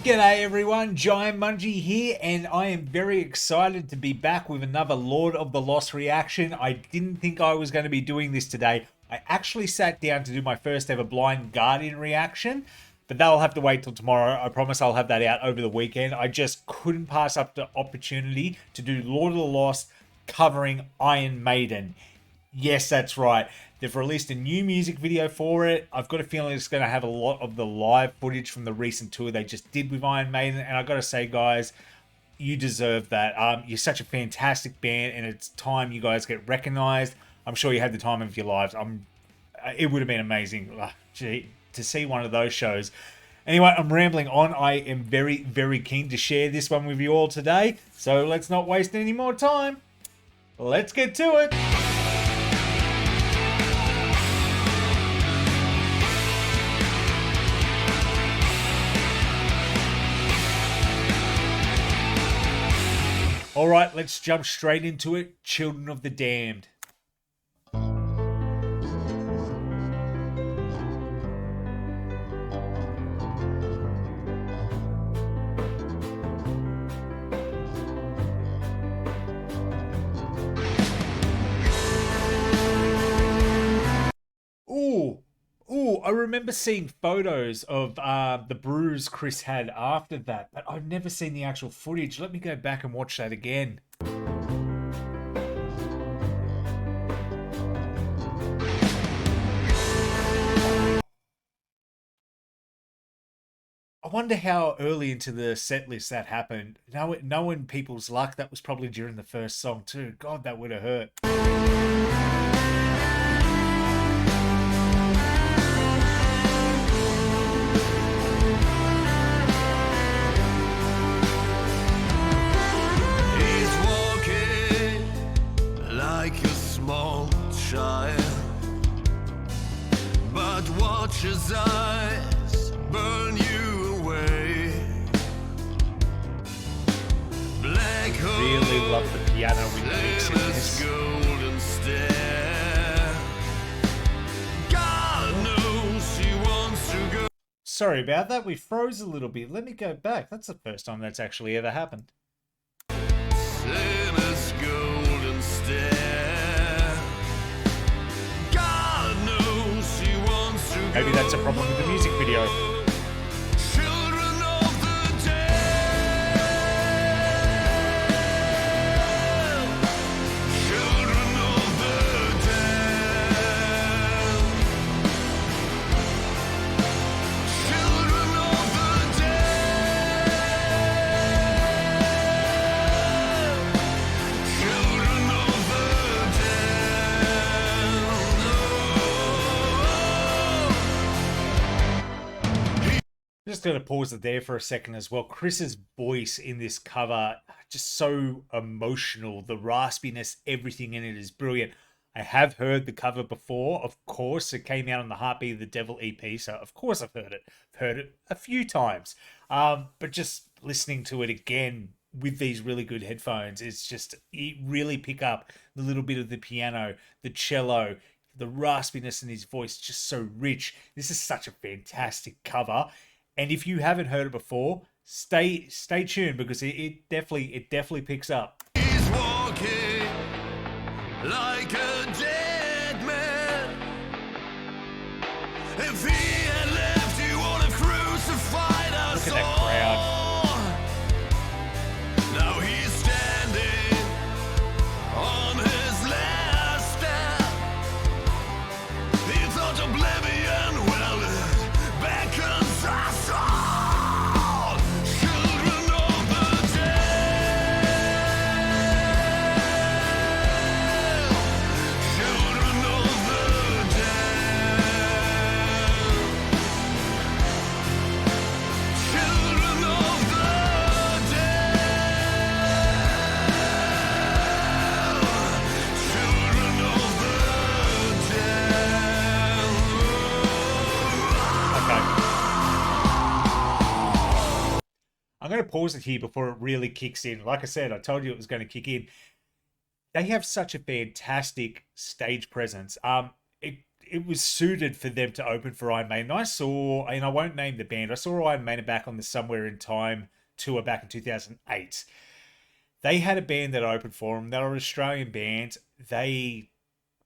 G'day everyone, Jaimunji here, and I am very excited to be back with another Lord of the Lost reaction. I didn't think I was going to be doing this today. I actually sat down to do my first ever Blind Guardian reaction, but that'll have to wait till tomorrow. I promise I'll have that out over the weekend. I just couldn't pass up the opportunity to do Lord of the Lost covering Iron Maiden. Yes, that's right. They've released a new music video for it. I've got a feeling it's going to have a lot of the live footage from the recent tour they just did with Iron Maiden. And I got to say, guys, you deserve that. You're such a fantastic band, and it's time you guys get recognized. I'm sure you had the time of your lives. It would have been amazing to see one of those shows. Anyway, I'm rambling on. I am very, very keen to share this one with you all today. So let's not waste any more time. Let's get to it. All right, let's jump straight into it. Children of the Damned. I remember seeing photos of the bruise Chris had after that, but I've never seen the actual footage. Let me go back and watch that again. I wonder how early into the set list that happened. Knowing people's luck, that was probably during the first song too. God, that would have hurt. But watch his eyes burn you away. Black really love the piano with the mix in this. Golden stare. God knows she wants to go. Sorry about that, we froze a little bit. Let me go back. That's the first time that's actually ever happened. Sailor's golden stare. Maybe that's a problem with the music video. Children of the damned. Children of the damned. Children of the damned. Children of the Just going to pause it there for a second as well. Chris's voice in this cover, just so emotional. The raspiness, everything in it is brilliant. I have heard the cover before, of course. It came out on the Heartbeat of the Devil EP, so of course I've heard it. I've heard it a few times. But just listening to it again with these really good headphones, it really pick up the little bit of the piano, the cello, the raspiness in his voice, just so rich. This is such a fantastic cover. And if you haven't heard it before, stay tuned because it definitely picks up. He's walking like a dead man. If he had left, he would have crucified us. Look at that crowd. Now he's standing on his last step. He thought oblivion well beckons us all. Children of the damned. Children of the damned. Children of the damned. Children of the damned. Okay. I'm going to pause it here before it really kicks in. Like I said, I told you it was going to kick in. They have such a fantastic stage presence. it was suited for them to open for Iron Maiden. I saw, and I won't name the band, I saw Iron Maiden back on the Somewhere in Time tour back in 2008. They had a band that opened for them. They were an Australian band. They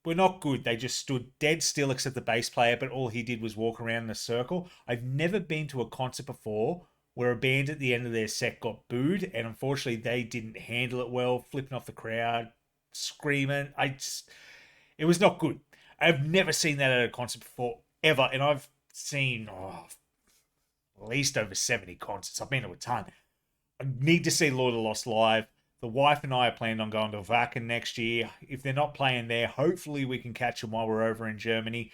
were not good. They just stood dead still except the bass player, but all he did was walk around in a circle. I've never been to a concert before where a band at the end of their set got booed, and unfortunately they didn't handle it well, flipping off the crowd, screaming. It was not good. I've never seen that at a concert before, ever, and I've seen at least over 70 concerts. I've been to a ton. I need to see Lord of the Lost live. The wife and I are planning on going to Wacken next year. If they're not playing there, hopefully we can catch them while we're over in Germany.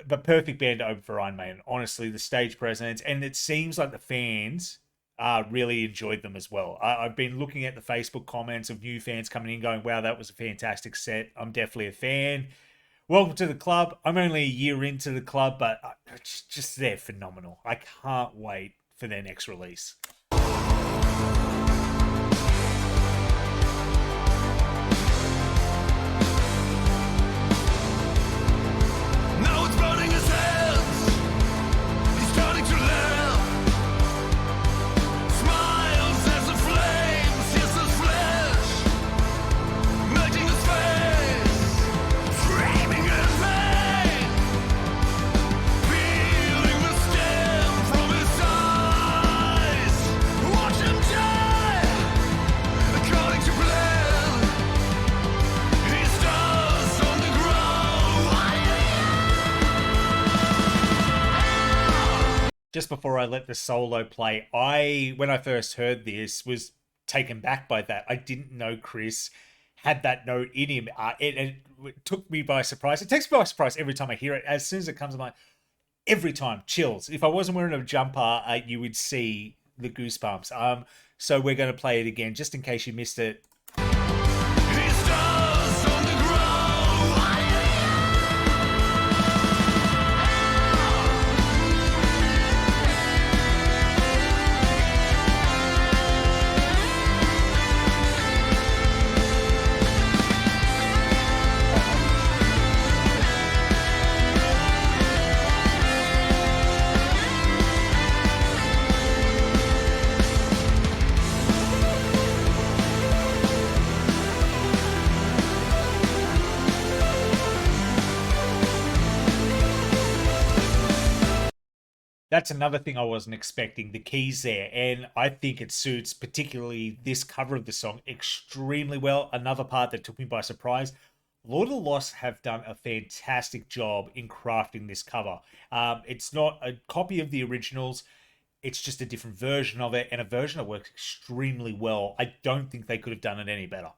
But perfect band to open for Iron Maiden. Honestly, the stage presence, and it seems like the fans really enjoyed them as well. I've been looking at the Facebook comments of new fans coming in going, wow, that was a fantastic set. I'm definitely a fan. Welcome to the club. I'm only a year into the club, but just they're phenomenal. I can't wait for their next release. Now it's burning his hands. He's starting to laugh. Smiles as the flames hits his flesh, melting his face, framing in pain, feeling the stem from his eyes. Watch him die, according to plan. He stars on the ground. Just before I let the solo play, when I first heard this, was taken back by that. I didn't know Chris had that note in him. It took me by surprise. It takes me by surprise every time I hear it. As soon as it comes, I'm like, every time, chills. If I wasn't wearing a jumper, you would see the goosebumps. So we're going to play it again, just in case you missed it. He stars on the ground. That's another thing I wasn't expecting, the keys there. And I think it suits particularly this cover of the song extremely well. Another part that took me by surprise. Lord of the Lost have done a fantastic job in crafting this cover. It's not a copy of the originals. It's just a different version of it, and a version that works extremely well. I don't think they could have done it any better.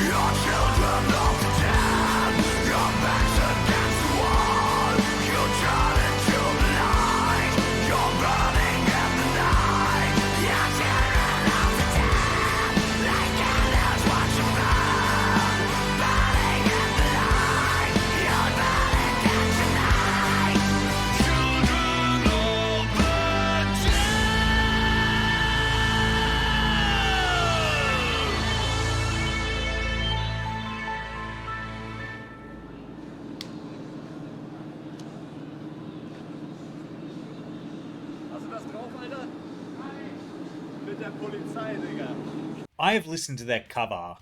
Your children of the dead, your backs against the wall. You turn into the light, you're burning in the night. Your children of the dead, like candles watch them burn. Burning in the light, you're burning down tonight. Children of the dead. Hast du das drauf, Alter? Mit der Polizei, Digga. I have listened to that cover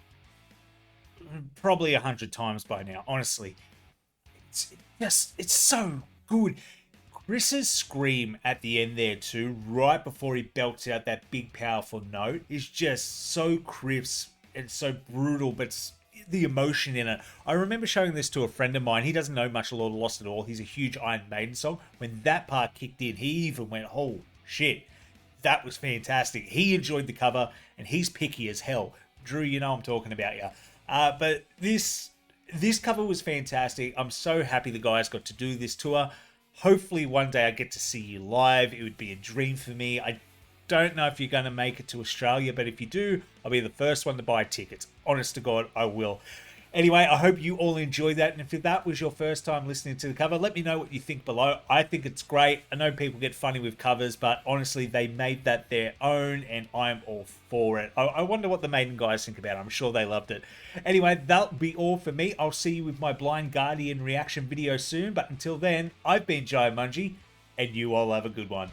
probably 100 times by now, honestly. It's so good. Chris's scream at the end there too, right before he belts out that big powerful note, is just so crisp and so brutal, but the emotion in it. I remember showing this to a friend of mine. He doesn't know much of Lord of the Lost at all. He's a huge Iron Maiden song. When that part kicked in, he even went, oh shit, that was fantastic. He enjoyed the cover, and he's picky as hell. Drew, you know I'm talking about you. But this This cover was fantastic. I'm so happy the guys got to do this tour. Hopefully one day I get to see you live. It would be a dream for me. I don't know if you're going to make it to Australia, but if you do, I'll be the first one to buy tickets. Honest to God, I will. Anyway, I hope you all enjoyed that. And if that was your first time listening to the cover, let me know what you think below. I think it's great. I know people get funny with covers, but honestly, they made that their own, and I'm all for it. I wonder what the Maiden guys think about it. I'm sure they loved it. Anyway, that'll be all for me. I'll see you with my Blind Guardian reaction video soon. But until then, I've been Jaimunji, and you all have a good one.